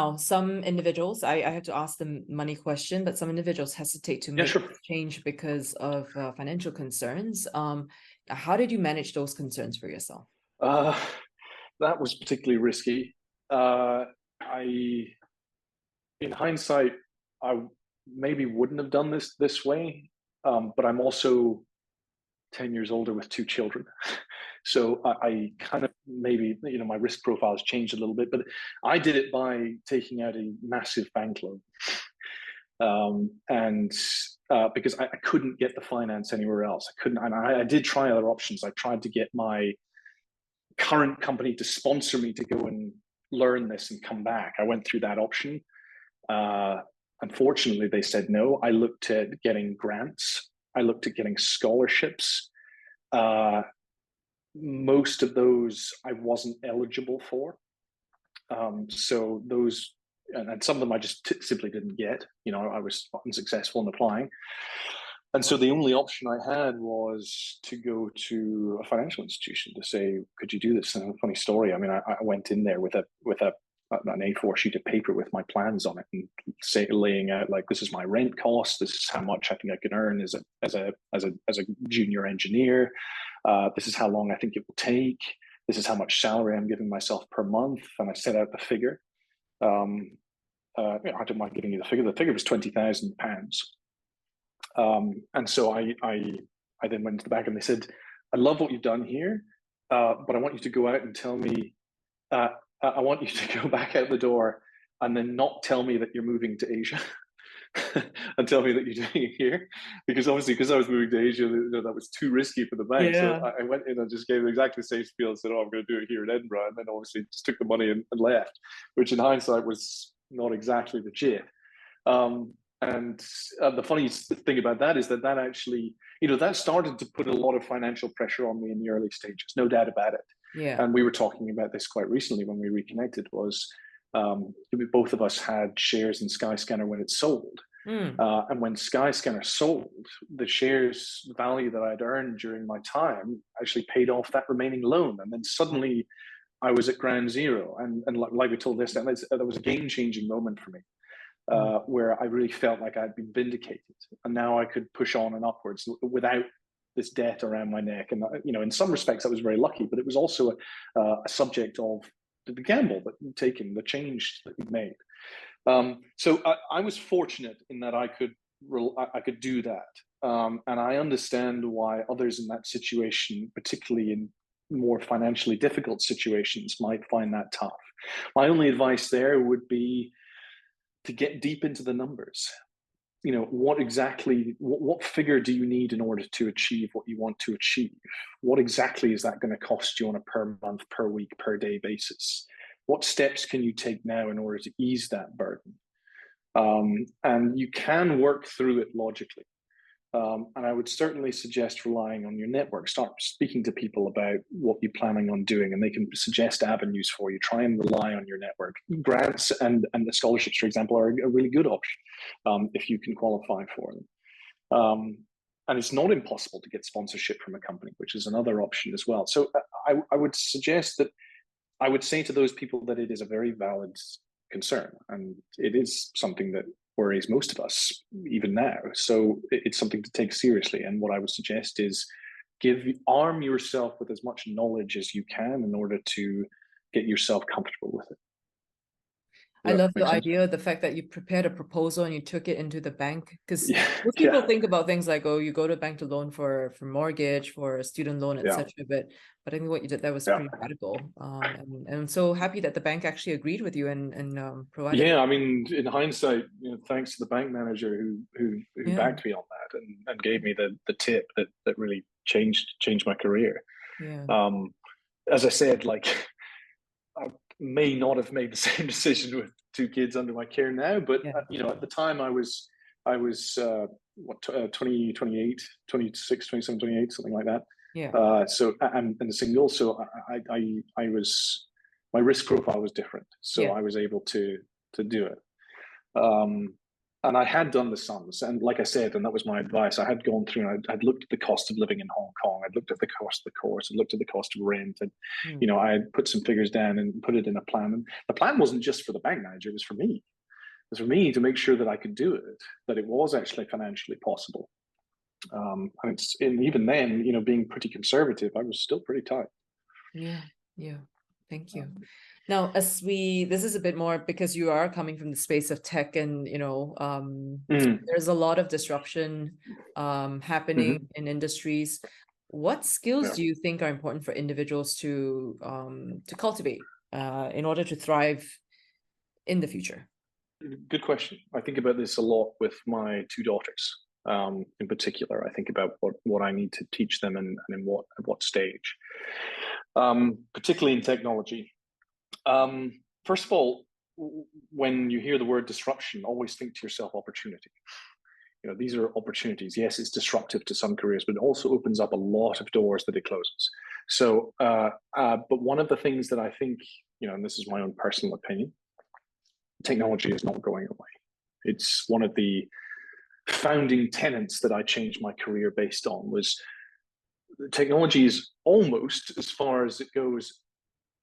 Now, some individuals, I have to ask the money question, but some individuals hesitate to Yeah, make sure. this change because of financial concerns. How did you manage those concerns for yourself? That was particularly risky. I, in hindsight, I maybe wouldn't have done this way, but I'm also 10 years older with two children. So I kind of maybe, my risk profile has changed a little bit, but I did it by taking out a massive bank loan. And because I couldn't get the finance anywhere else. I couldn't, and I did try other options. I tried to get my current company to sponsor me to go and learn this and come back. I went through that option. Unfortunately, they said no. I looked at getting grants. I looked at getting scholarships. Most of those I wasn't eligible for. So those, and some of them I just simply didn't get. I was unsuccessful in applying. And so the only option I had was to go to a financial institution to say, could you do this? And a funny story. I mean, I went in there with an A4 sheet of paper with my plans on it and laying out, like, this is my rent cost. This is how much I think I can earn as a junior engineer. This is how long I think it will take. This is how much salary I'm giving myself per month. And I set out the figure. I don't mind giving you the figure. The figure was £20,000. And so I then went to the bank and they said, I love what you've done here, but I want you to go out and tell me, I want you to go back out the door and then not tell me that you're moving to Asia and tell me that you're doing it here. Because obviously, because I was moving to Asia, that was too risky for the bank. Yeah. So I went in and just gave exactly the same spiel and said, oh, I'm going to do it here in Edinburgh. And then obviously just took the money and left, which in hindsight was not exactly legit. And the funny thing about that is that actually, that started to put a lot of financial pressure on me in the early stages, no doubt about it. Yeah. And we were talking about this quite recently when we reconnected, was both of us had shares in Skyscanner when it sold. And when Skyscanner sold, the shares value that I'd earned during my time actually paid off that remaining loan. And then suddenly I was at ground zero. And like we told this, that was a game-changing moment for me. Where I really felt like I'd been vindicated, and now I could push on and upwards without this debt around my neck. And in some respects, I was very lucky, but it was also a subject of the gamble that you'd taken, the change that you'd made. So I was fortunate in that I could do that, and I understand why others in that situation, particularly in more financially difficult situations, might find that tough. My only advice there would be to get deep into the numbers. What figure do you need in order to achieve what you want to achieve? What exactly is that going to cost you on a per month, per week, per day basis? What steps can you take now in order to ease that burden? And you can work through it logically. And I would certainly suggest relying on your network. Start speaking to people about what you're planning on doing, and they can suggest avenues for you. Try and rely on your network. Grants and the scholarships, for example, are a really good option if you can qualify for them. And it's not impossible to get sponsorship from a company, which is another option as well. So I would suggest that I would say to those people that it is a very valid concern, and it is something that worries most of us even now. So it's something to take seriously. And what I would suggest is arm yourself with as much knowledge as you can in order to get yourself comfortable with it. I love the idea, the fact that you prepared a proposal and you took it into the bank, because most people think about things like, oh, you go to a bank to loan for mortgage, for a student loan, etc. But I think what you did, that was pretty radical. And I'm so happy that the bank actually agreed with you and provided. Yeah, I mean, in hindsight, thanks to the bank manager who backed me on that and gave me the tip that really changed my career. Yeah. As I said, like, I may not have made the same decision with two kids under my care now, but at the time I was 20, 28, 26, 27, 28, something like that. Yeah. So and a single, so I was, my risk profile was different, so I was able to do it. And I had done the sums, and like I said, and that was my advice, I had gone through and I'd looked at the cost of living in Hong Kong. I'd looked at the cost of the course, I'd looked at the cost of rent, and I had put some figures down and put it in a plan. And the plan wasn't just for the bank manager, it was for me. It was for me to make sure that I could do it, that it was actually financially possible. And even then, being pretty conservative, I was still pretty tight. Yeah. Thank you. Now, this is a bit more because you are coming from the space of tech, and there's a lot of disruption happening in industries. What skills do you think are important for individuals to cultivate in order to thrive in the future? Good question. I think about this a lot with my two daughters. In particular, I think about what I need to teach them and at what stage, particularly in technology. First of all, when you hear the word disruption, always think to yourself opportunity. These are opportunities. Yes, it's disruptive to some careers, but it also opens up a lot of doors that it closes. So, but one of the things that I think, and this is my own personal opinion, technology is not going away. It's one of the founding tenets that I changed my career based on. Was technology is almost, as far as it goes,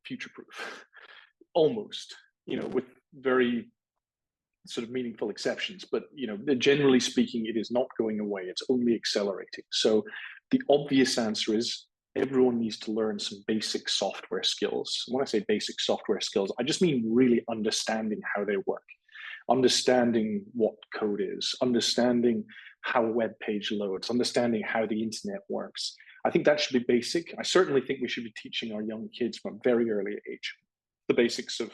future-proof. Almost, with very sort of meaningful exceptions, but generally speaking, it is not going away. It's only accelerating. So the obvious answer is everyone needs to learn some basic software skills. When I say basic software skills, I just mean really understanding how they work, understanding what code is, understanding how a web page loads, understanding how the internet works. I think that should be basic. I certainly think we should be teaching our young kids from a very early age the basics of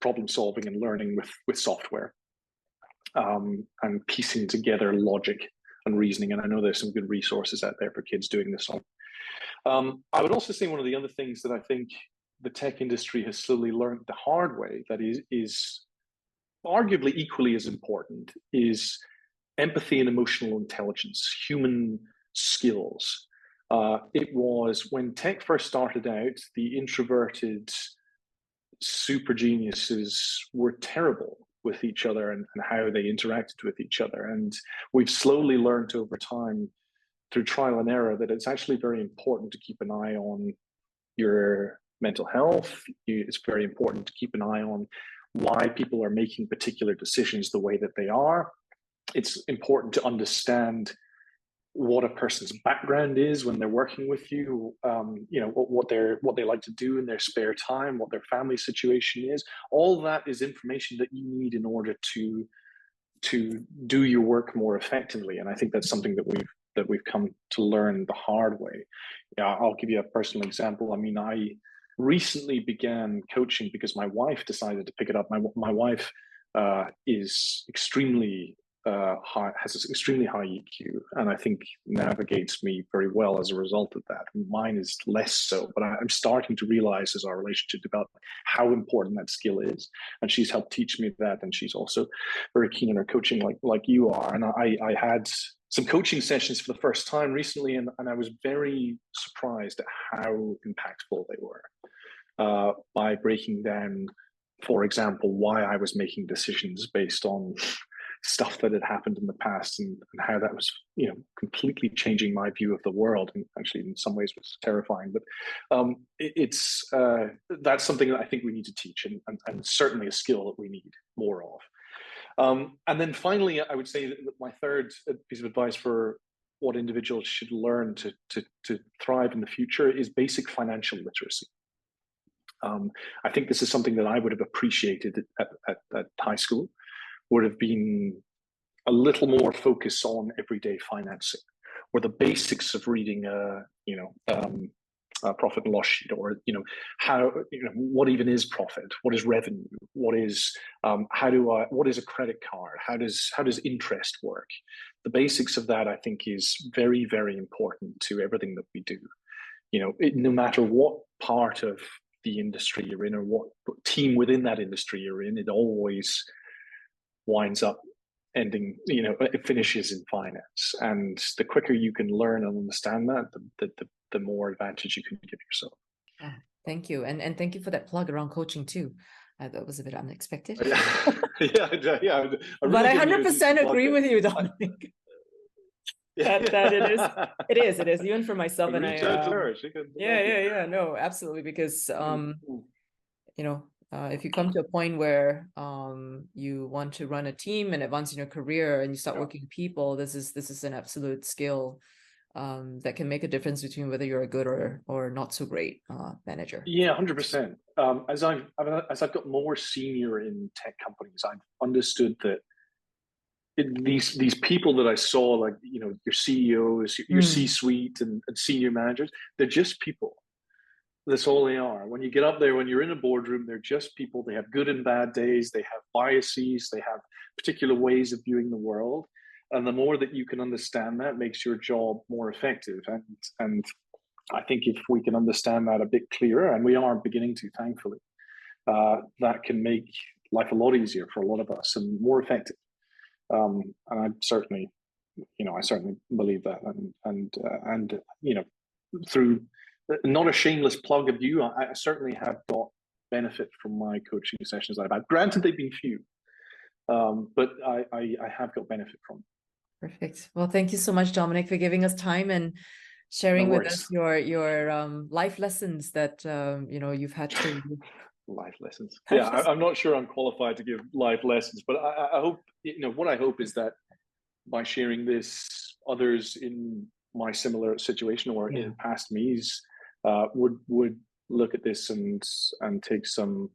problem solving and learning with software, and piecing together logic and reasoning. And I know there's some good resources out there for kids doing this on. I would also say one of the other things that I think the tech industry has slowly learned the hard way, that is arguably equally as important, is empathy and emotional intelligence, human skills. It was when tech first started out, the introverted super geniuses were terrible with each other and how they interacted with each other. And we've slowly learned over time through trial and error that it's actually very important to keep an eye on your mental health. It's very important to keep an eye on why people are making particular decisions the way that they are. It's important to understand what a person's background is when they're working with you, what they like to do in their spare time, what their family situation is. All that is information that you need in order to do your work more effectively. And I think that's something that we've come to learn the hard way. I'll give you a personal example. I mean, I recently began coaching because my wife decided to pick it up. My wife is extremely has an extremely high EQ, and I think navigates me very well as a result of that. Mine is less so, but I'm starting to realize as our relationship develops how important that skill is, and she's helped teach me that. And she's also very keen on her coaching, like you are. And I had some coaching sessions for the first time recently, and I was very surprised at how impactful they were, by breaking down, for example, why I was making decisions based on stuff that had happened in the past, and how that was, completely changing my view of the world, and actually in some ways was terrifying. But that's something that I think we need to teach, and certainly a skill that we need more of. And then finally, I would say that my third piece of advice for what individuals should learn to thrive in the future is basic financial literacy. I think this is something that I would have appreciated at high school. Would have been a little more focus on everyday financing, or the basics of reading a profit and loss sheet, or how what even is profit, what is revenue, what is what is a credit card, how does interest work. The basics of that, I think, is very, very important to everything that we do. No matter what part of the industry you're in, or what team within that industry you're in, it always winds up ending, it finishes in finance. And the quicker you can learn and understand that, the more advantage you can give yourself. Thank you. And thank you for that plug around coaching too. That was a bit unexpected. Yeah. But I 100% agree with you, Dominic. That it is even for myself, and I no, absolutely, because you know, if you come to a point where you want to run a team and advance in your career and you start working with people, this is an absolute skill that can make a difference between whether you're a good or not so great manager. Yeah, 100%. As I've got more senior in tech companies, I've understood that these people that I saw, like, you know, your CEOs, your C-suite and senior managers, they're just people. That's all they are. When you get up there, when you're in a boardroom, they're just people. They have good and bad days. They have biases. They have particular ways of viewing the world. And the more that you can understand that, makes your job more effective. And I think if we can understand that a bit clearer, and we are beginning to, thankfully, that can make life a lot easier for a lot of us and more effective. And I certainly believe that. And you know, through, not a shameless plug of you, I certainly have got benefit from my coaching sessions I've had. Granted, they've been few, but I have got benefit from them. Perfect. Well, thank you so much, Dominic, for giving us time and sharing with us your life lessons that you know, you've had to. Life lessons. Yeah, I'm not sure I'm qualified to give life lessons, but I hope, you know, what I hope is that by sharing this, others in my similar situation or in past me's would look at this and take some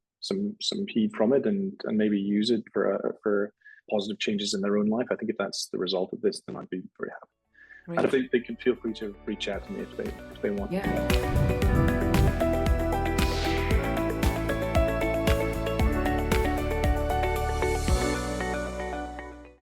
heed from it and maybe use it for positive changes in their own life. I think if that's the result of this, then I'd be very happy. Great. And if they can feel free to reach out to me if they want. Yeah.